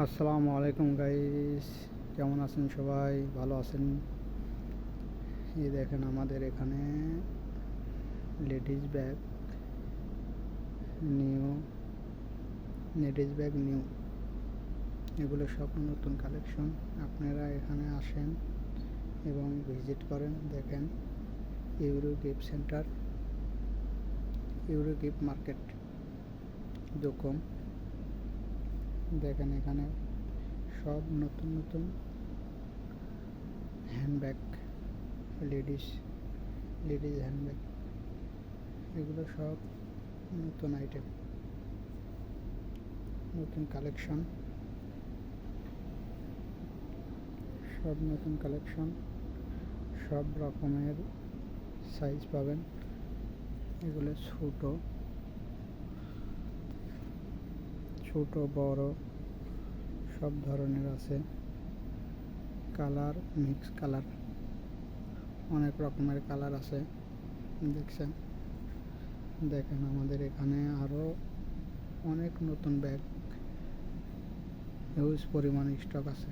আসসালামু আলাইকুম গাইস, কেমন আছেন সবাই? ভালো আছেন? এই দেখেন আমাদের এখানে ladies bag new ladies bag new এগুলো সব নতুন কালেকশন। আপনারা এখানে আসেন এবং ভিজিট করেন। দেখেন euro gift centre, euro gift market দোকম। দেখেন এখানে সব নতুন নতুন হ্যান্ডব্যাগ, লেডিস হ্যান্ডব্যাগ, এগুলো সব নতুন আইটেম, নতুন কালেকশন, সব নতুন কালেকশন, সব রকমের সাইজ পাবেন। এগুলো ছোট বড় সব ধরনের আছে। কালার মিক্স কালার, অনেক রকমের কালার আছে। দেখেন আমাদের এখানে আরও অনেক নতুন ব্যাগ, হিউজ পরিমাণে স্টক আছে।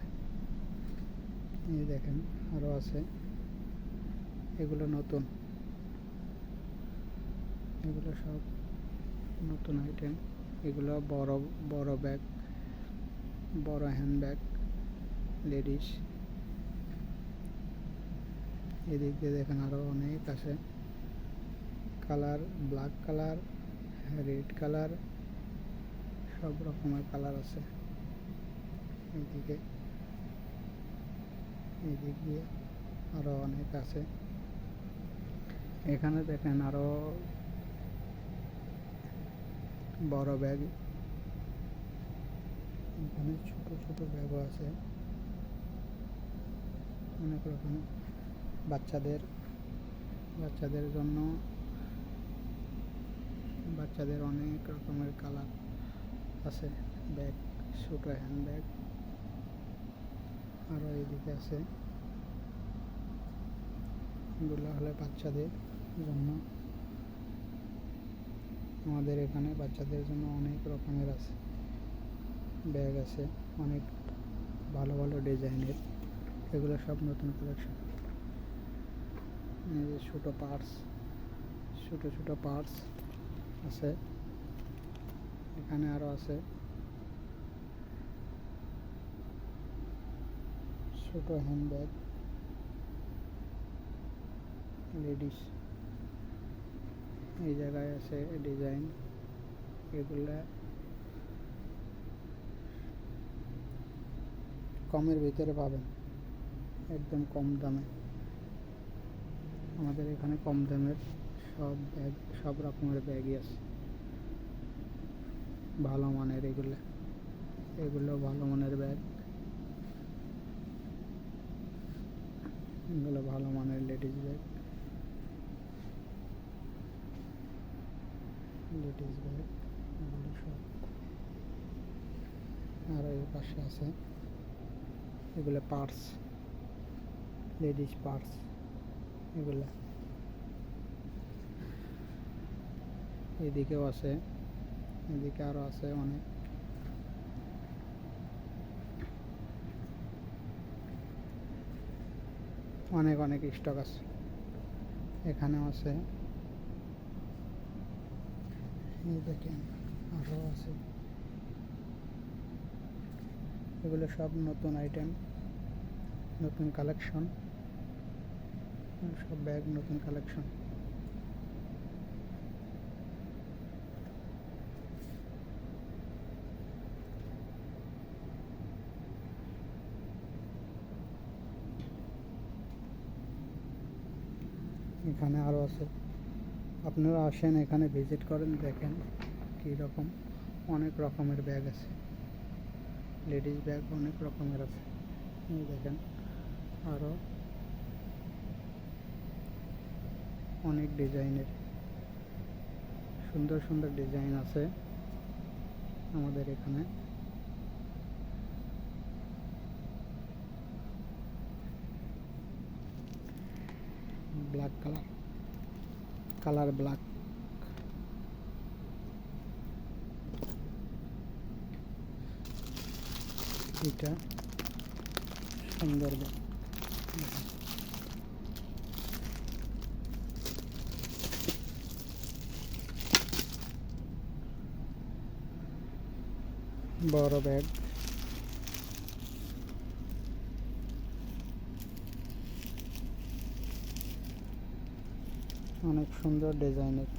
এই দেখেন আরও আছে, এগুলো নতুন, এগুলো সব নতুন আইটেম। এগুলো বড় বড় ব্যাগ, বড় হ্যান্ডব্যাগ লেডিস। এদিক দিয়ে দেখেন আরও অনেক আছে। Colour black colour, red colour, সব রকমের কালার আছে। এদিক দিয়ে আরও অনেক আছে। এখানে দেখেন আরও বড় ব্যাগ, এখানে ছোট ছোট ব্যাগও আছে অনেক রকম। বাচ্চাদের জন্য বাচ্চাদের অনেক রকমের কালার আছে ব্যাগ, ছোট হ্যান্ডব্যাগ। আরও এইদিকে আছে, এগুলো হলে বাচ্চাদের জন্য। আমাদের এখানে বাচ্চাদের জন্য অনেক রকমের আছে ব্যাগ আছে, অনেক ভালো ভালো ডিজাইনের। এগুলো সব নতুন কালেকশন। ছোট পার্স আছে এখানে। আরও আছে ছোট হ্যান্ডব্যাগ লেডিস, এই জায়গায় আছে ডিজাইন। এগুলা কমের ভিতরে পাবেন, একদম কম দামে। আমাদের এখানে কম দামের সব ব্যাগ, সব রকমের ব্যাগই আছে ভালো মানের। এগুলো ভালো মানের ব্যাগ, এগুলো ভালো মানের লেডিস ব্যাগ। এগুলো সব। আর এই পাশে আছে এগুলো পার্স, লেডিস পার্স। এগুলা এদিকেও আছে, এদিকে আরও আছে অনেক। অনেক স্টক আছে, এখানেও আছে। এই দেখেন আরও আছে। এগুলো সব নতুন আইটেম, নতুন কালেকশন, সব ব্যাগ নতুন কালেকশন। এখানে আরও আছে, আপনারা আসেন এখানে ভিজিট করেন, দেখেন কীরকম। অনেক রকমের ব্যাগ আছে, লেডিস ব্যাগ অনেক রকমের আছে। এই দেখেন আরও অনেক ডিজাইনের, সুন্দর সুন্দর ডিজাইন আছে আমাদের এখানে। ব্ল্যাক কালার ব্ল্যাক, এটা সুন্দর ব্যাগ। বড় ব্যাগ, অনেক সুন্দর ডিজাইনের।